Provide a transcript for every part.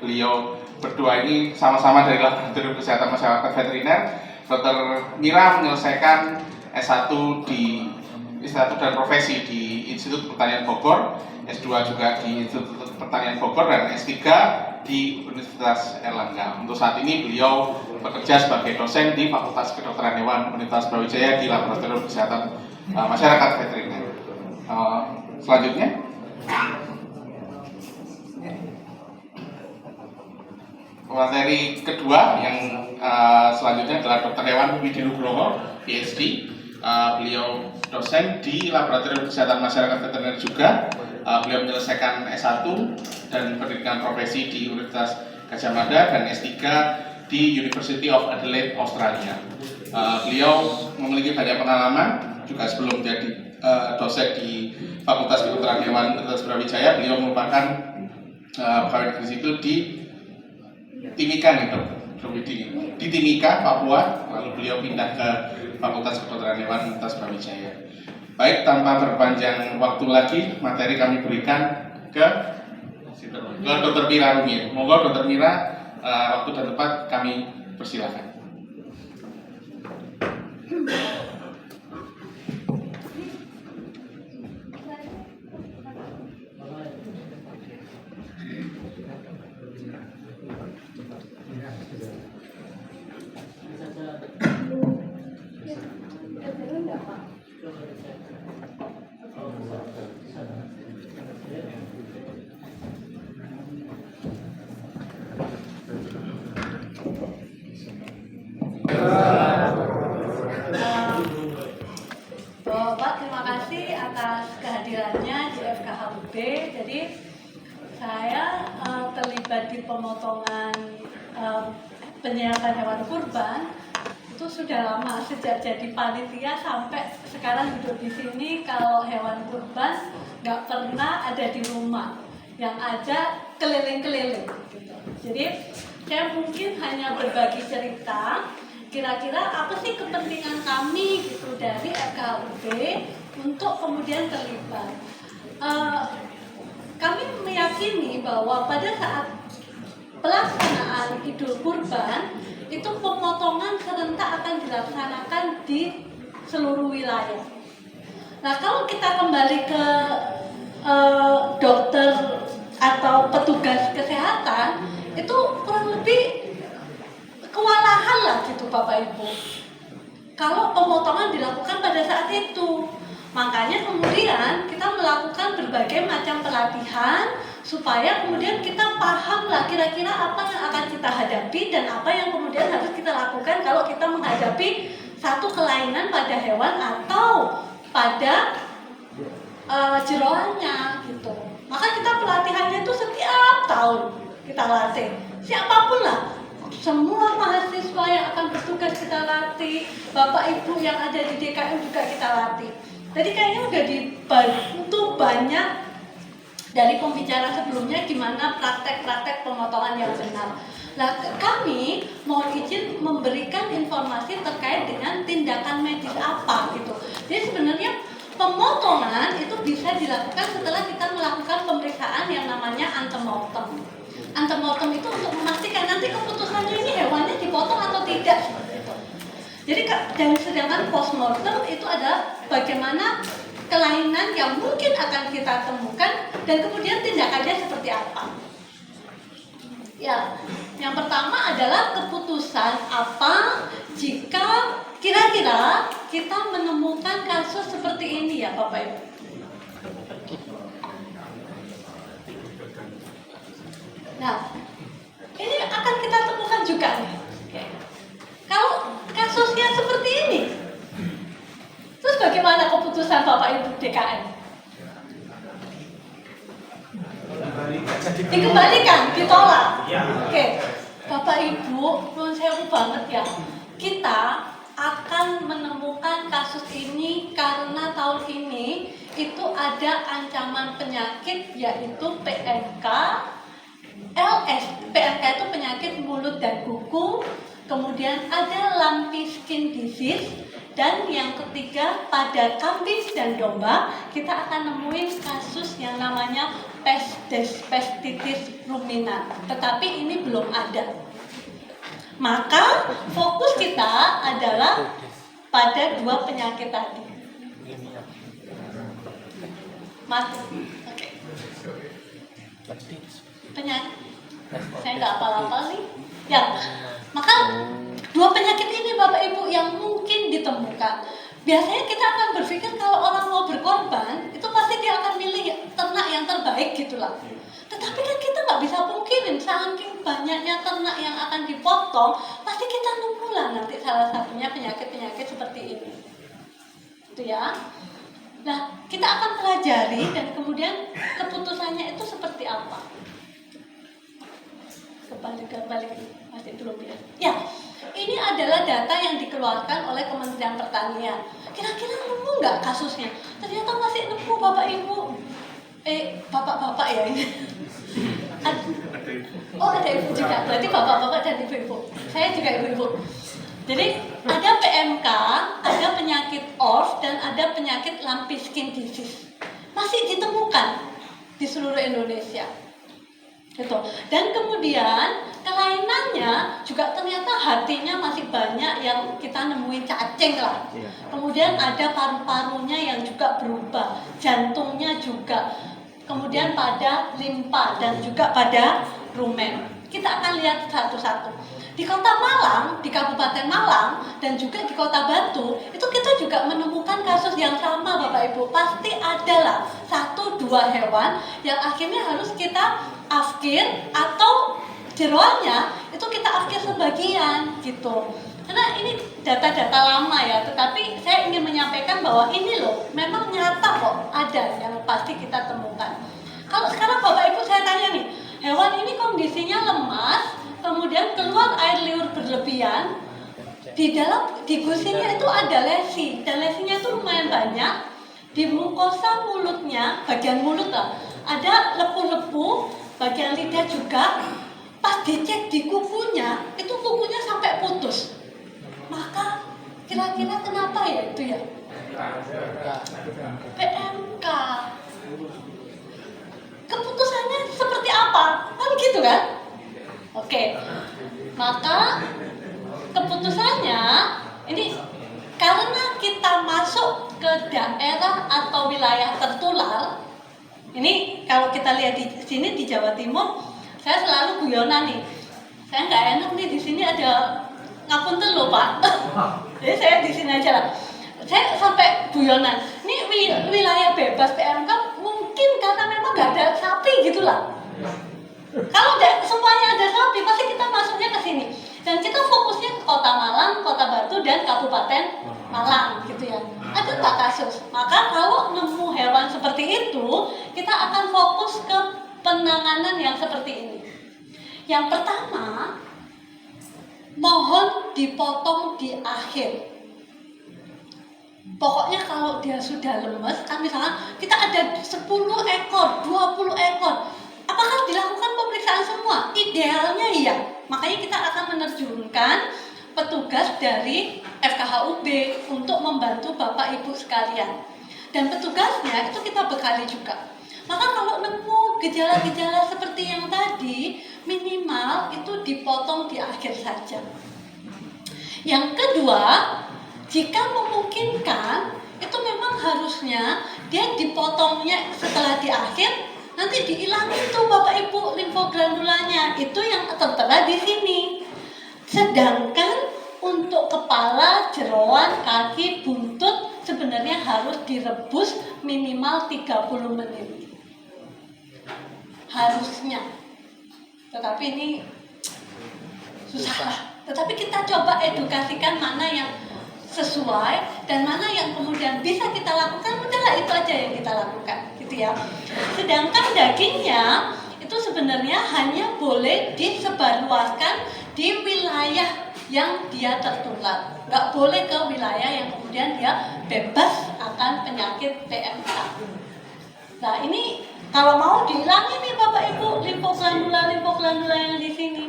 beliau berdua ini sama-sama dari Laboratorium Kesehatan Masyarakat Veteriner. Dr. Mira menyelesaikan S1 dan profesi di Institut Pertanian Bogor, S2 juga di Institut Pertanian Bogor, dan S3 di Universitas Erlangga. Untuk saat ini beliau bekerja sebagai dosen di Fakultas Kedokteran Hewan Universitas Brawijaya di Laboratorium Kesehatan Masyarakat Veteriner. Selanjutnya, materi kedua yang selanjutnya adalah Dr. Hewan Widi Nugroho, PhD. Beliau dosen di Laboratorium Kesehatan Masyarakat Veteriner juga. Beliau menyelesaikan S1 dan pendidikan profesi di Universitas Gadjah Mada dan S3 di University of Adelaide, Australia. Beliau memiliki banyak pengalaman juga sebelum jadi dosen di Fakultas Kedokteran Hewan Universitas Brawijaya. Beliau merupakan pegawai negeri sipil di Timika nih, di Timika, Papua. Lalu beliau pindah ke Fakultas Kedokteran Hewan Universitas Brawijaya. Baik, tanpa berpanjang waktu lagi, materi kami berikan ke Dr. Mira Rumir. Monggo Dr. Mira, waktu dan tempat kami persilakan. Bapak, terima kasih atas kehadirannya di FKHUB. Jadi saya terlibat di pemotongan penyiapan hewan kurban itu sudah lama, sejak jadi panitia sampai sekarang duduk di sini. Kalau hewan kurban nggak pernah ada di rumah, yang ada keliling-keliling gitu. Jadi saya mungkin hanya berbagi cerita kira-kira apa sih kepentingan kami gitu dari FKHUB untuk kemudian terlibat. Kami meyakini bahwa pada saat pelaksanaan Idul Kurban itu pemotongan serentak akan dilaksanakan di seluruh wilayah. Nah, kalau kita kembali ke dokter atau petugas kesehatan, itu kurang lebih kewalahan lah gitu Bapak Ibu kalau pemotongan dilakukan pada saat itu. Makanya kemudian kita melakukan berbagai macam pelatihan supaya kemudian kita paham lah kira-kira apa yang akan kita hadapi dan apa yang kemudian harus kita lakukan kalau kita menghadapi satu kelainan pada hewan atau pada jeroannya gitu. Maka kita pelatihannya itu setiap tahun kita latih, siapapun lah. Semua mahasiswa yang akan bertugas kita latih, Bapak Ibu yang ada di DKM juga kita latih. Jadi kayaknya udah dibantu banyak dari pembicara sebelumnya gimana praktek-praktek pemotongan yang benar. Nah, kami mohon izin memberikan informasi terkait dengan tindakan medis apa gitu. Jadi sebenarnya pemotongan itu bisa dilakukan setelah kita melakukan pemeriksaan yang namanya antemortem. Antemortem itu untuk memastikan nanti keputusannya ini hewannya dipotong atau tidak seperti itu. Jadi dan sedangkan postmortem itu adalah bagaimana kelainan yang mungkin akan kita temukan dan kemudian tindakannya seperti apa. Ya, yang pertama adalah keputusan apa jika kira-kira kita menemukan kasus seperti ini ya Bapak Ibu. Nah, ini akan kita temukan juga nih. Kalau kasusnya seperti ini, terus bagaimana keputusan Bapak Ibu DKM? Dikembalikan, ditolak. Oke, Bapak Ibu, menurut saya banget ya. Kita akan menemukan kasus ini karena tahun ini itu ada ancaman penyakit yaitu PMK. PMK itu penyakit mulut dan kuku, kemudian ada lumpy skin disease Dan yang ketiga, pada kambing dan domba kita akan nemuin kasus yang namanya Pestitis ruminant. Tetapi ini belum ada. Maka fokus kita adalah pada dua penyakit tadi. Mati. Oke. Penyakit. Saya nggak apa-apa nih. Ya. Maka dua penyakit ini Bapak Ibu yang mungkin ditemukan. Biasanya kita akan berpikir kalau orang mau berkorban, itu pasti dia akan milih ternak yang terbaik gitulah. Tetapi kan kita nggak bisa pungkirin, saking banyaknya ternak yang akan dipotong, pasti kita nemu lah nanti salah satunya penyakit-penyakit seperti ini. Itu ya. Nah, kita akan pelajari dan kemudian keputusannya itu seperti apa. Kembali, masih belum ya. Ya, ini adalah data yang dikeluarkan oleh Kementerian Pertanian. Kira-kira nemu nggak kasusnya? Ternyata masih nemu Bapak Ibu. Bapak-bapak ya ini. Oh, ada ibu juga. Berarti bapak-bapak dan ibu-ibu. Saya juga ibu-ibu. Jadi ada PMK, ada penyakit ORF, dan ada penyakit lumpy skin disease. Masih ditemukan di seluruh Indonesia. Gitu. Dan kemudian kelainannya juga ternyata hatinya masih banyak yang kita nemuin cacing lah. Kemudian ada paru-parunya yang juga berubah, jantungnya juga. Kemudian pada limpa dan juga pada rumen. Kita akan lihat satu-satu. Di Kota Malang, di Kabupaten Malang, dan juga di Kota Batu, itu kita juga menemukan kasus yang sama Bapak Ibu. Pasti adalah 1-2 hewan yang akhirnya harus kita afkir atau jeroannya itu kita afkir sebagian gitu. Karena ini data-data lama ya, tetapi saya ingin menyampaikan bahwa ini loh memang nyata kok ada yang pasti kita temukan. Kalau sekarang Bapak Ibu saya tanya nih, hewan ini kondisinya lemas, kemudian keluar air liur berlebihan, di gusinya itu ada lesi, dan lesinya itu lumayan banyak. Di mukosa mulutnya, bagian mulut lah, ada lepu-lepu, bagian lidah juga. Pas dicek di kukunya, itu kukunya sampai putus. Maka kira-kira kenapa ya itu ya? PMK. Keputusannya seperti apa? Kan gitu kan? Oke. Maka keputusannya ini karena kita masuk ke daerah atau wilayah tertular. Ini kalau kita lihat di sini di Jawa Timur, saya selalu guyonan nih. Saya nggak enak nih di sini ada ngapunten loh Pak. Jadi saya di sini aja lah. Saya sampai guyonan. Ini wilayah bebas PMK mungkin karena memang nggak ada sapi gitulah. Kalau semuanya ada sapi, pasti kita masuknya ke sini. Dan kita fokusnya ke Kota Malang, Kota Batu, dan Kabupaten Malang gitu ya. Ada tak kasus? Maka kalau nemu hewan seperti itu, kita akan fokus ke penanganan yang seperti ini. Yang pertama, mohon dipotong di akhir. Pokoknya kalau dia sudah lemes, kan misalnya kita ada 10 ekor, 20 ekor, apakah dilakukan pemeriksaan semua? Idealnya iya. Makanya kita akan menerjunkan petugas dari FKHUB untuk membantu Bapak Ibu sekalian. Dan petugasnya itu kita bekali juga. Maka kalau nemu gejala-gejala seperti yang tadi, minimal itu dipotong di akhir saja. Yang kedua, jika memungkinkan, itu memang harusnya dia dipotongnya setelah di akhir, nanti dihilangin tuh Bapak Ibu limfogranulanya, itu yang tertera di sini. Sedangkan untuk kepala, jeroan, kaki, buntut sebenarnya harus direbus minimal 30 menit. Harusnya. Tetapi ini susah. Tetapi kita coba edukasikan mana yang sesuai dan mana yang kemudian bisa kita lakukan, udahlah itu aja yang kita lakukan gitu ya. Sedangkan dagingnya itu sebenarnya hanya boleh disebarluaskan di wilayah yang dia tertular, nggak boleh ke wilayah yang kemudian dia bebas akan penyakit PMK. Nah ini kalau mau dihilangin nih Bapak Ibu limfogranula yang di sini.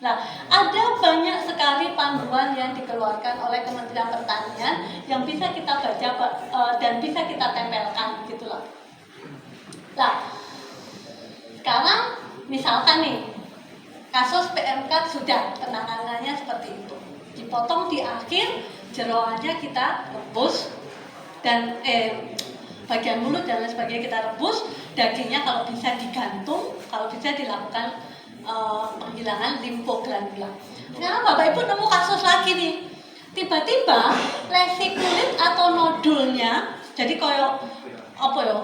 Nah, ada banyak sekali panduan yang dikeluarkan oleh Kementerian Pertanian yang bisa kita baca dan bisa kita tempelkan gitu loh. Nah, sekarang misalkan nih kasus PMK sudah penanganannya seperti itu, dipotong di akhir, jeroannya kita rebus dan bagian mulut dan lain sebagainya kita rebus, dagingnya kalau bisa digantung, kalau bisa dilakukan penghilangan limfoglandula. Sekarang Bapak Ibu nemu kasus lagi nih, tiba-tiba lesi kulit atau nodulnya, jadi koyo apa ya,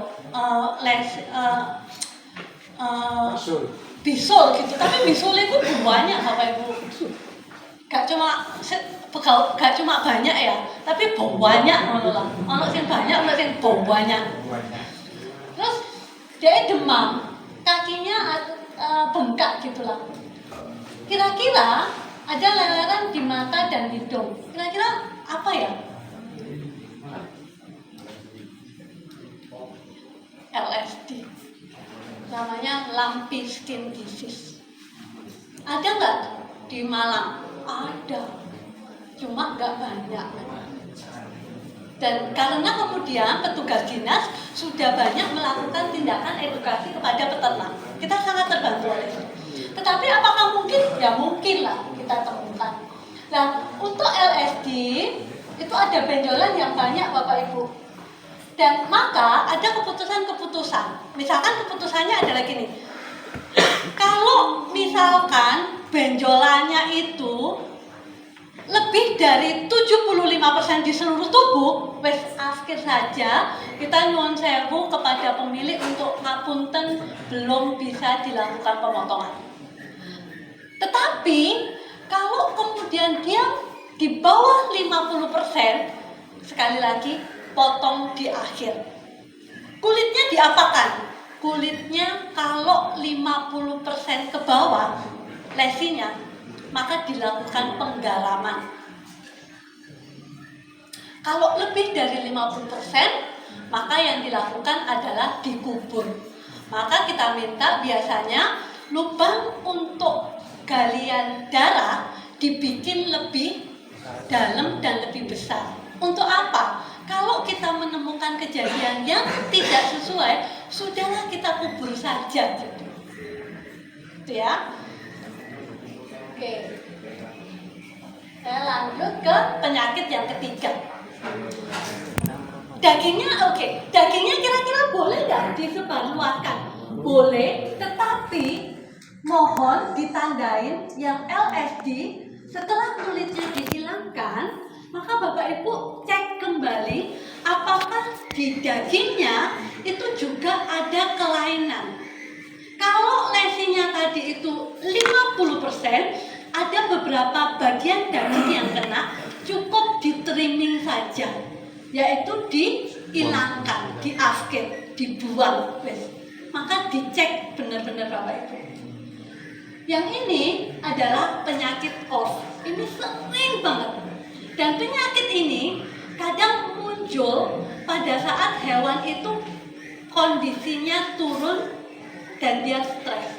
bisul gitu, tapi bisul itu banyak Bapak Ibu, gak cuma banyak ya, tapi banyak malah, ono sing banyak, ono sing banyak. Terus dia demam, kakinya bengkak gitulah. Kira-kira ada leleran di mata dan hidung. Kira-kira apa ya? LSD. Namanya lumpy skin disease. Ada nggak di Malang? Ada. Cuma nggak banyak. Dan karena kemudian petugas dinas sudah banyak melakukan tindakan edukasi kepada peternak, kita sangat terbantu oleh itu. Tetapi apakah mungkin? Ya mungkin lah kita temukan. Nah, untuk LSD itu ada benjolan yang banyak Bapak Ibu. Dan maka ada keputusan-keputusan. Misalkan keputusannya adalah gini. Kalau misalkan benjolannya itu lebih dari 75% di seluruh tubuh, wes akhir saja kita nyuwun sewu kepada pemilik untuk ngapunten belum bisa dilakukan pemotongan. Tetapi kalau kemudian dia di bawah 50%, sekali lagi potong di akhir. Kulitnya diapakan? Kulitnya kalau 50% ke bawah lesinya, maka dilakukan penggalaman. Kalau lebih dari 50%, maka yang dilakukan adalah dikubur. Maka kita minta biasanya lubang untuk galian darah dibikin lebih dalam dan lebih besar. Untuk apa? Kalau kita menemukan kejadian yang tidak sesuai, sudahlah kita kubur saja. Gitu ya. Oke, saya lanjut ke penyakit yang ketiga. Dagingnya dagingnya kira-kira boleh nggak disebarluaskan? Boleh, tetapi mohon ditandain yang LSD setelah kulitnya dihilangkan, maka Bapak Ibu cek kembali apakah di dagingnya itu juga ada kelainan. Kalau lesinya tadi itu 50%, ada beberapa bagian daging yang kena, cukup di trimming saja, yaitu dihilangkan, diaskep, dibuang, maka dicek benar-benar Bapak Ibu. Yang ini adalah penyakit ORF. Ini sering banget. Dan penyakit ini kadang muncul pada saat hewan itu kondisinya turun dan dia stres.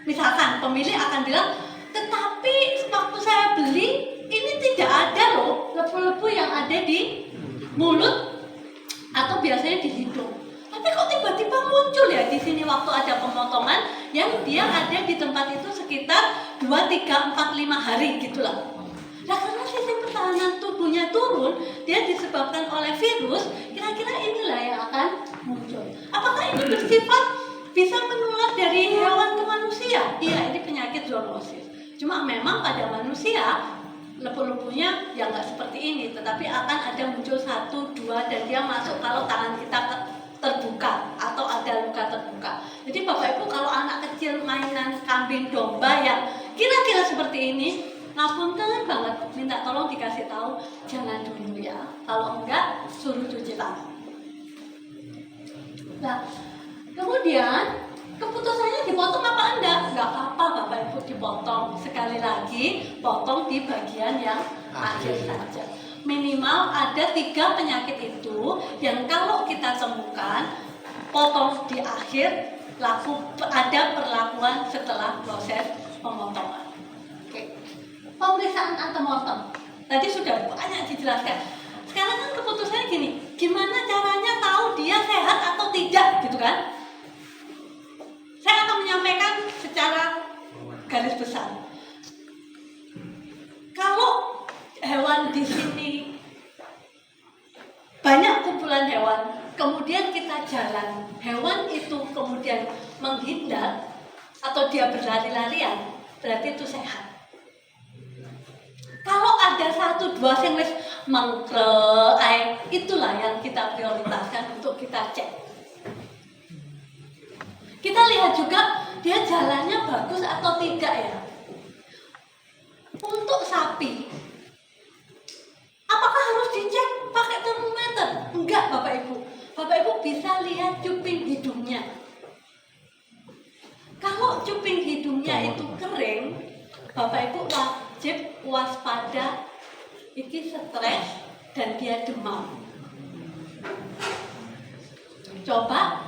Misalkan pemilik akan bilang, tetapi waktu saya beli ini tidak ada loh lepu-lepu yang ada di mulut atau biasanya di hidung. Tapi kok tiba-tiba muncul ya di sini waktu ada pemotongan yang dia ada di tempat itu sekitar 2, 3, 4, 5 hari gitulah. Nah, karena sistem pertahanan tubuhnya turun, dia disebabkan oleh virus, kira-kira inilah yang akan muncul. Apakah ini bersifat bisa menular dari hewan ke manusia? Iya, ini penyakit zoonosis. Cuma memang pada manusia lepu-lepunya ya nggak seperti ini, tetapi akan ada muncul 1, 2 dan dia masuk kalau tangan kita terbuka atau ada luka terbuka. Jadi Bapak Ibu kalau anak kecil mainan kambing domba yang kira-kira seperti ini, ngapunten banget, minta tolong dikasih tahu jangan dulu ya. Kalau enggak suruh cuci tangan. Nah, kemudian keputusannya dipotong apa enggak? Enggak apa-apa Bapak Ibu dipotong. Sekali lagi, potong di bagian yang akhir saja. Minimal ada 3 penyakit itu yang kalau kita temukan, potong di akhir, ada perlakuan setelah proses pemotongan. pemeriksaan antemortem. Tadi sudah banyak dijelaskan. Sekarang kan keputusannya gini, gimana caranya tahu dia sehat atau tidak, gitu kan? Saya akan menyampaikan secara garis besar. Kalau hewan di sini banyak kumpulan hewan, kemudian kita jalan, hewan itu kemudian menghindar atau dia berlari-larian, berarti itu sehat. Kalau ada 1-2 yang wis mengkrek, itulah yang kita prioritaskan untuk kita cek. Kita lihat juga dia jalannya bagus atau tidak ya. Untuk sapi, apakah harus dicek pakai termometer? Enggak, Bapak Ibu. Bapak Ibu bisa lihat cuping hidungnya. Kalau cuping hidungnya itu kering, Bapak Ibu wajib waspada, ini stres dan dia demam. Coba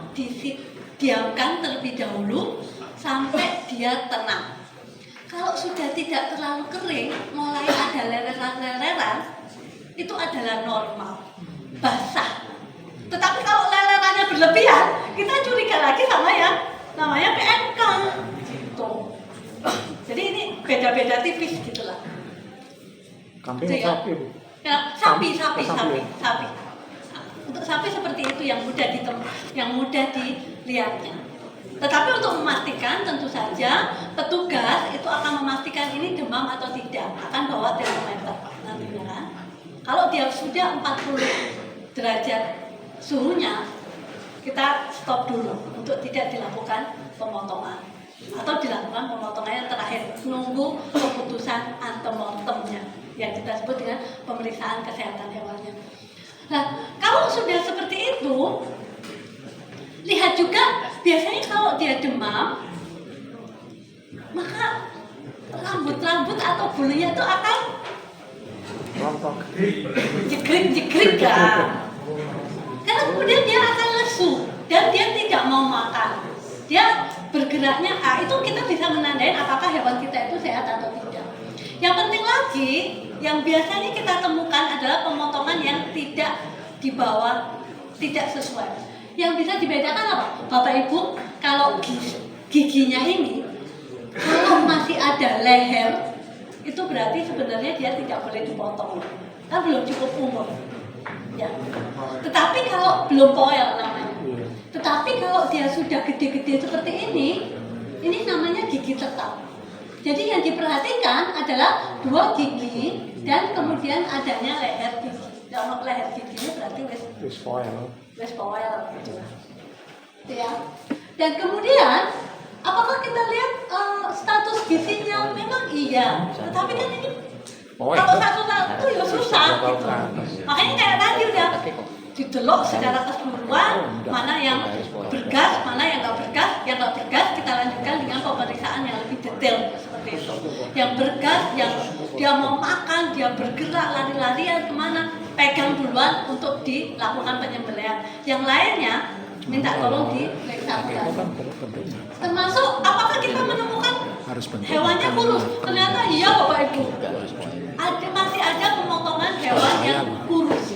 diamkan terlebih dahulu sampai dia tenang. Kalau sudah tidak terlalu kering, mulai ada leleran-leleran, itu adalah normal, basah. Tetapi kalau lelerannya berlebihan, kita curiga lagi sama yang namanya PMK. Gitu. Jadi ini beda-beda tipis gitulah. Kambing Gitu ya. sapi, Bu? Ya, sapi. Nah, untuk sapi seperti itu yang mudah dilihatnya. Tetapi untuk memastikan tentu saja petugas itu akan memastikan ini demam atau tidak, akan bawa termometer nantinya kan. Kalau dia sudah 40 derajat suhunya, kita stop dulu untuk tidak dilakukan pemotongan atau dilakukan pemotongan yang terakhir, menunggu keputusan antemortemnya yang kita sebut dengan pemeriksaan kesehatan hewannya. Nah, kalau sudah seperti itu, lihat juga biasanya kalau dia demam, maka rambut-rambut atau bulunya itu akan jegrik kan. Karena kemudian dia akan lesu dan dia tidak mau makan. Dia bergeraknya, itu kita bisa menandain apakah hewan kita itu sehat atau tidak. Yang penting lagi, yang biasanya kita temukan adalah pemotongan yang tidak dibawa, tidak sesuai. Yang bisa dibedakan apa? Bapak Ibu, kalau giginya ini, kalau masih ada leher, itu berarti sebenarnya dia tidak boleh dipotong. Kan belum cukup umur. Ya. Tetapi kalau belum poel namanya. Tetapi kalau dia sudah gede-gede seperti ini namanya gigi tetap. Jadi yang diperhatikan adalah 2 gigi dan kemudian adanya leher gigi. Kalau leher giginya berarti wis poel gitu. Ya. Dan kemudian apakah kita lihat status gizinya? Memang iya. Tetapi kan ini kalau satu-satu ya susah gitu. Makanya kayak tadi udah didelok secara keseluruhan, mana yang bergas, mana yang nggak bergas. Yang nggak bergas kita lanjutkan dengan pemeriksaan yang lebih detail seperti itu. Yang bergas, yang dia mau makan, dia bergerak lari-larian kemana, pegang duluan untuk dilakukan penyembelihan. Yang lainnya minta tolong diperiksa. Termasuk apakah kita menemukan hewannya kurus? Ternyata iya Bapak Ibu. Masih ada pemotongan hewan yang kurus.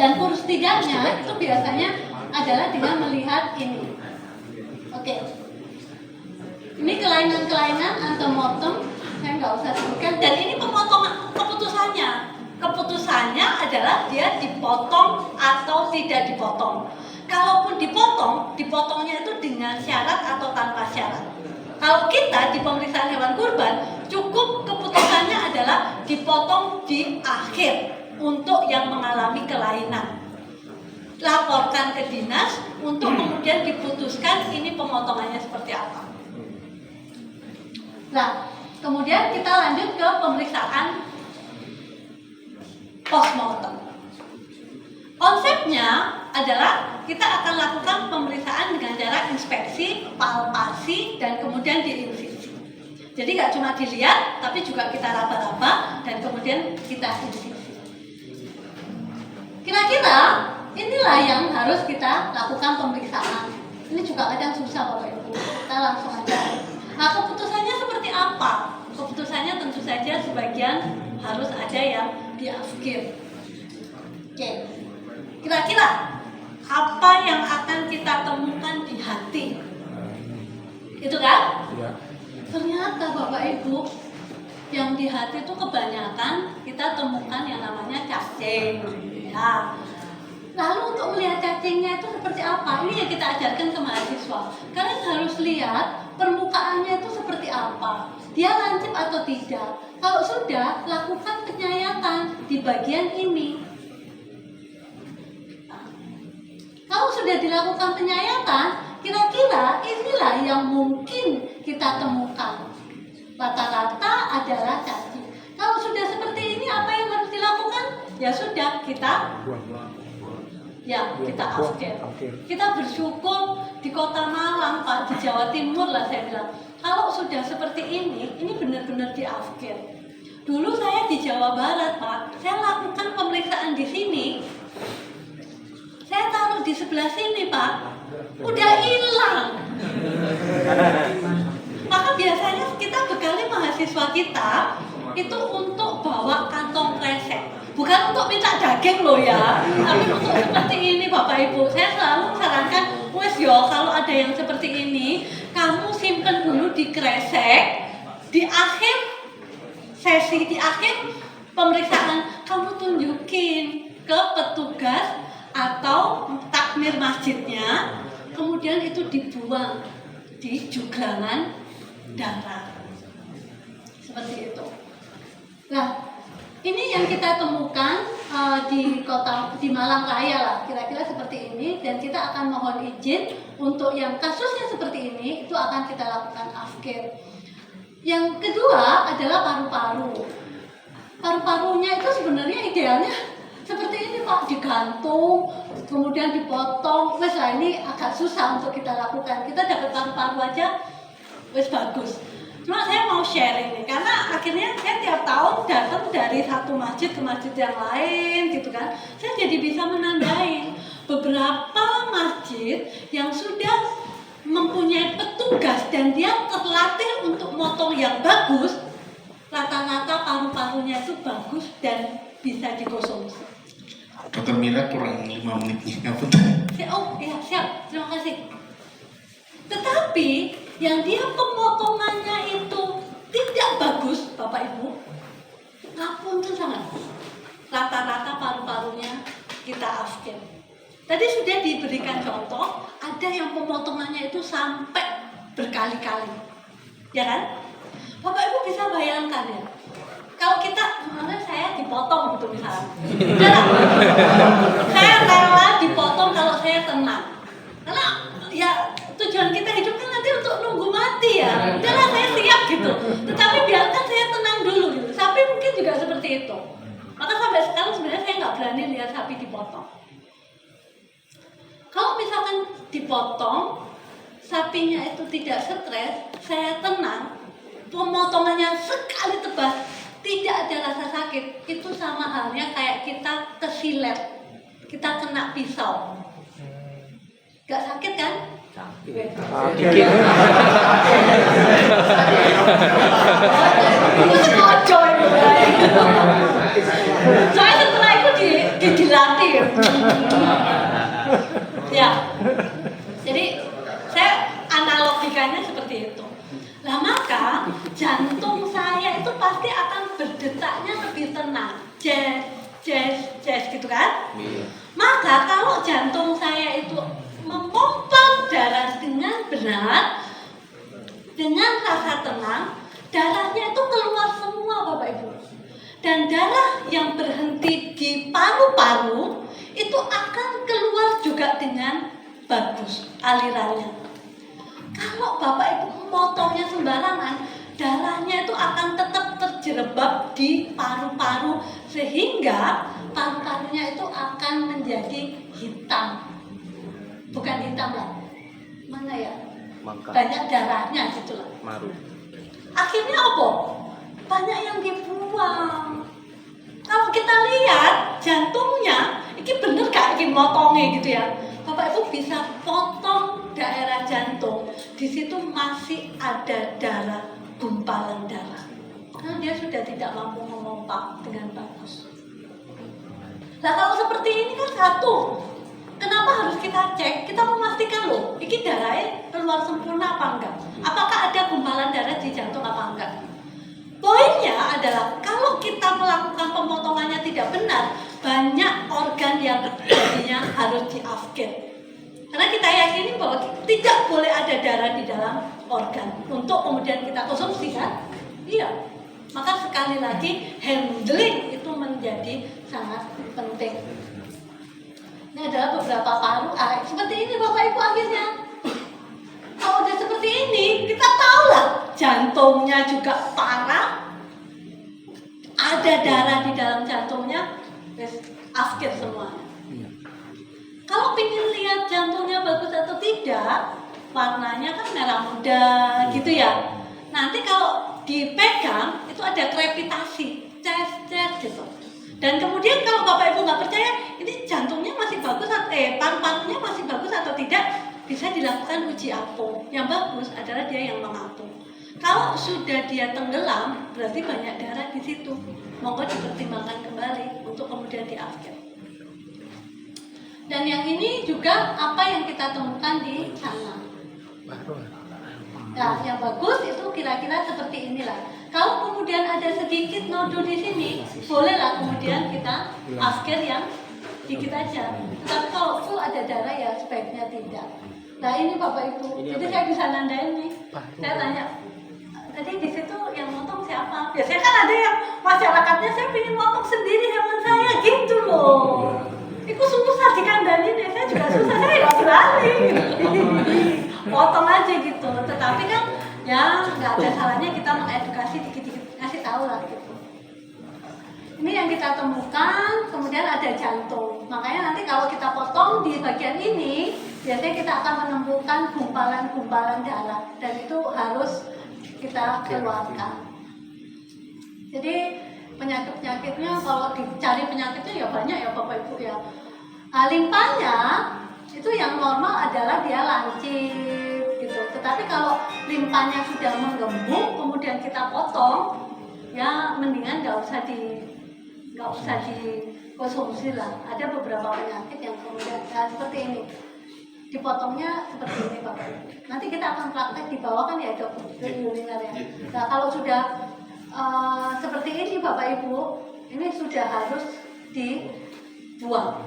Dan kurus tidaknya itu biasanya adalah dengan melihat ini. Oke. Ini kelainan-kelainan antemortem, saya nggak usah sebutkan. Dan ini pemotongan keputusannya. Keputusannya adalah dia dipotong atau tidak dipotong. Kalaupun dipotong, dipotongnya itu dengan syarat atau tanpa syarat. Kalau kita di pemeriksaan hewan kurban, cukup keputusannya adalah dipotong di akhir untuk yang mengalami kelainan. Laporkan ke dinas untuk kemudian diputuskan ini pemotongannya seperti apa. Nah, kemudian kita lanjut ke pemeriksaan postmortem. Konsepnya adalah kita akan lakukan pemeriksaan dengan cara inspeksi, palpasi, dan kemudian diinsisi. Jadi nggak cuma dilihat, tapi juga kita raba-raba dan kemudian kita insisi. Kira-kira inilah yang harus kita lakukan pemeriksaan. Ini juga kadang susah Bapak Ibu. Kita langsung aja. Nah, keputusannya seperti apa? Keputusannya tentu saja sebagian harus ada yang diafkir. Oke, kira-kira apa yang akan kita temukan di hati? Itu kan? Ya. Ternyata Bapak Ibu, yang di hati itu kebanyakan kita temukan yang namanya cacing. Ya. Lalu untuk melihat cacingnya itu seperti apa? Ini yang kita ajarkan ke mahasiswa. Kalian harus lihat permukaannya itu seperti apa. Dia lancip atau tidak. Kalau sudah, lakukan penyayatan di bagian ini. Nah, kalau sudah dilakukan penyayatan, kira-kira inilah yang mungkin kita temukan. Rata-rata adalah cacing. Kalau sudah seperti ini, apa yang harus dilakukan? Ya sudah, kita afkir. Kita bersyukur di Kota Malang, Pak, di Jawa Timur lah saya bilang. Kalau sudah seperti ini benar-benar diafkir. Dulu saya di Jawa Barat, Pak, saya lakukan pemeriksaan di sini. Saya taruh di sebelah sini, Pak. Udah hilang. Maka biasanya kita bekali mahasiswa kita itu untuk bawa kantong kresek. Bukan untuk minta daging loh ya, tapi untuk seperti ini Bapak Ibu. Saya selalu sarankan, wes yo kalau ada yang seperti ini, kamu simpen dulu di kresek. Di akhir sesi, di akhir pemeriksaan, kamu tunjukin ke petugas atau takmir masjidnya, kemudian itu dibuang di juglangan darah. Seperti itu. Nah, ini yang kita temukan di Malang Raya lah, kira-kira seperti ini, dan kita akan mohon izin untuk yang kasusnya seperti ini itu akan kita lakukan afkir. Yang kedua adalah paru-paru. Paru-parunya itu sebenarnya idealnya seperti ini Pak, digantung, kemudian dipotong. Wes lah, ini agak susah untuk kita lakukan. Kita dapat paru-paru aja, wes bagus. Cuma saya mau sharing nih, karena akhirnya saya tiap tahun datang dari satu masjid ke masjid yang lain gitu kan. Saya jadi bisa menandai beberapa masjid yang sudah mempunyai petugas dan dia terlatih untuk motong yang bagus. Rata-rata paru-parunya itu bagus dan bisa dikonsumsi. Dokter Mira kurang 5 menitnya. Oh iya siap, terima kasih. Tetapi yang dia pemotongannya itu tidak bagus, Bapak Ibu, ngapunten sangat. Rata-rata paru-parunya kita afkir. Tadi sudah diberikan contoh, ada yang pemotongannya itu sampai berkali-kali, ya kan? Bapak Ibu bisa bayangkan ya, kalau kita, saya dipotong gitu misalnya, saya rela dipotong kalau saya tenang, karena ya tujuan kita hidup kan nanti untuk nunggu mati ya. Udahlah saya siap gitu. Tetapi biarkan saya tenang dulu gitu. Sapi mungkin juga seperti itu. Maka sampai sekarang sebenarnya saya nggak berani lihat sapi dipotong. Kalau misalkan dipotong, sapinya itu tidak stres, saya tenang, pemotongannya sekali tebas, tidak ada rasa sakit. Itu sama halnya kayak kita kesilet, kita kena pisau. Gak sakit kan? Dikit. Soalnya setelah itu dilatih. Ya. Jadi saya analogikanya seperti itu. Nah maka jantung saya itu pasti akan berdetaknya lebih tenang. Jazz gitu kan? Maka kalau jantung saya itu memompa darah dengan benar, dengan rasa tenang, darahnya itu keluar semua Bapak Ibu. Dan darah yang berhenti di paru-paru itu akan keluar juga dengan bagus alirannya. Kalau Bapak Ibu memotongnya sembarangan, darahnya itu akan tetap terjerembab di paru-paru sehingga paru-parunya itu akan menjadi hitam. Bukan hitam lah, mana ya? Mangka. Banyak darahnya gitu lah. Maru. Akhirnya apa? Banyak yang dibuang. Kalau kita lihat jantungnya, ini bener gak ini motongnya gitu ya? Bapak Ibu bisa potong daerah jantung. Di situ masih ada darah, gumpalan darah. Karena dia sudah tidak mampu memompa dengan bagus. Nah kalau seperti ini kan satu, kenapa harus kita cek? Kita memastikan loh, ini darahnya keluar sempurna apa enggak? Apakah ada gumpalan darah di jantung apa enggak? Poinnya adalah kalau kita melakukan pemotongannya tidak benar, banyak organ yang tadinya harus diafkir. Karena kita yakini bahwa tidak boleh ada darah di dalam organ untuk kemudian kita konsumsi kan? Iya. Maka sekali lagi handling itu menjadi sangat penting. Ini adalah beberapa paru. Seperti ini Bapak Ibu akhirnya. Kalau udah seperti ini, kita tahu lah jantungnya juga parah. Ada darah di dalam jantungnya, afkir semuanya. Kalau ingin lihat jantungnya bagus atau tidak, warnanya kan merah muda gitu ya. Nanti kalau dipegang itu ada krepitasi, ces gitu. Dan kemudian kalau Bapak Ibu nggak percaya, ini jantungnya masih bagus, paru-parunya masih bagus atau tidak, bisa dilakukan uji apung. Yang bagus adalah dia yang mengapung. Kalau sudah dia tenggelam, berarti banyak darah di situ. Monggo dipertimbangkan kembali untuk kemudian diafkir. Dan yang ini juga apa yang kita temukan di sana. Nah, yang bagus itu kira-kira seperti inilah. Kalau kemudian ada sedikit nodu di sini, bolehlah kemudian kita afkir yang dikit aja. Tapi kalau full ada darah ya sebaiknya tidak. Nah ini Bapak Ibu, jadi saya bisa nandain nih. Saya tanya, tadi di situ yang motong siapa? Biasanya kan ada yang masyarakatnya saya ingin motong sendiri hewan saya gitu loh. Itu susah dikandani deh, saya juga susah, saya nggak berani. Potong aja gitu, tetapi kan ya nggak ada salahnya kita mengedukasi dikit-dikit, ngasih tahu lah gitu. Ini yang kita temukan, kemudian ada jantung. Makanya nanti kalau kita potong di bagian ini, biasanya kita akan menemukan gumpalan-gumpalan darah, dan itu harus kita keluarkan. Jadi penyakit-penyakitnya kalau dicari penyakitnya ya banyak ya Bapak Ibu ya. Limpanya itu yang normal adalah dia lancip gitu. Tetapi kalau limpanya sudah menggembung kemudian kita potong, ya mendingan nggak usah dikonsumsi lah. Ada beberapa penyakit yang kemudian seperti ini. Dipotongnya seperti ini Bapak Ibu. Nanti kita akan praktek di bawah kan ya dok, kuliner ya. Nah kalau sudah seperti ini Bapak Ibu, ini sudah harus dibuang.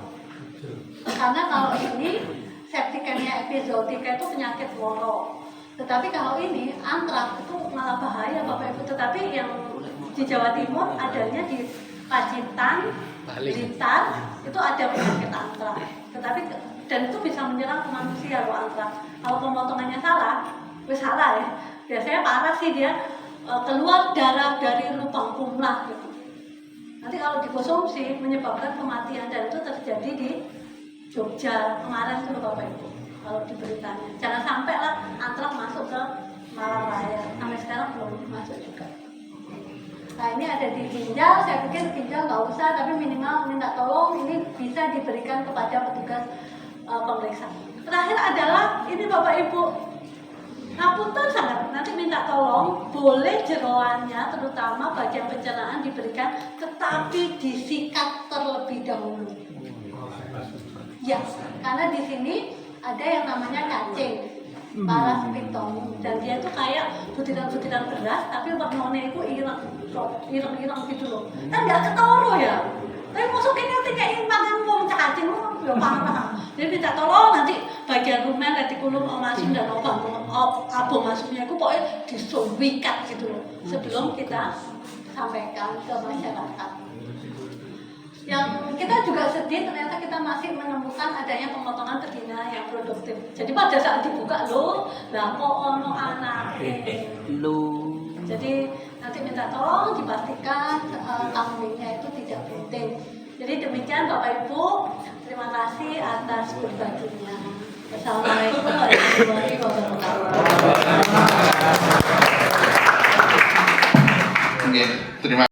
Karena kalau ini septicemia episodika itu penyakit woro. Tetapi kalau ini antraks itu malah bahaya Bapak Ibu. Tetapi yang di Jawa Timur adanya di Pacitan, Blitar, itu ada penyakit antraks. Tetapi dan itu bisa menyerang ke manusia loh antraks. Kalau pemotongannya salah, salah ya. Biasanya parah sih dia keluar darah dari lubang kumlah gitu. Nanti kalau dikonsumsi menyebabkan kematian, dan itu terjadi di Jogja kemarin tuh Bapak Ibu. Kalau di beritanya, jangan sampai lah antraks masuk ke Malang Raya. Sampai sekarang belum masuk juga. Nah ini ada di ginjal, saya pikir ginjal nggak usah, tapi minimal minta tolong ini bisa diberikan kepada petugas pemeriksa. Terakhir adalah ini Bapak Ibu, ngapunten sangat, nanti minta tolong boleh jeroannya terutama bagian pencernaan diberikan, tetapi disikat terlebih dahulu. Ya, karena di sini ada yang namanya cacing paraspitomum, dan dia tuh kayak butiran-butiran beras tapi warnanya itu ireng gitu loh. Kan nggak ketoro ya. Tapi masukinnya kayak makan wong cacing ya parah. Jadi minta tolong nanti bagian rumen, retikulum, omasum dan abong masuknya itu pokoknya disuwikat gitu loh sebelum kita sampaikan ke masyarakat. Yang kita juga sedih ternyata kita masih menemukan adanya pemotongan betina yang produktif. Jadi pada saat dibuka loh, lah kok ono anak. Jadi nanti minta tolong dipastikan kambingnya itu tidak penting. Jadi demikian Bapak Ibu, terima kasih atas berbaginya. Wassalamualaikum warahmatullahi wabarakatuh. Oke, terima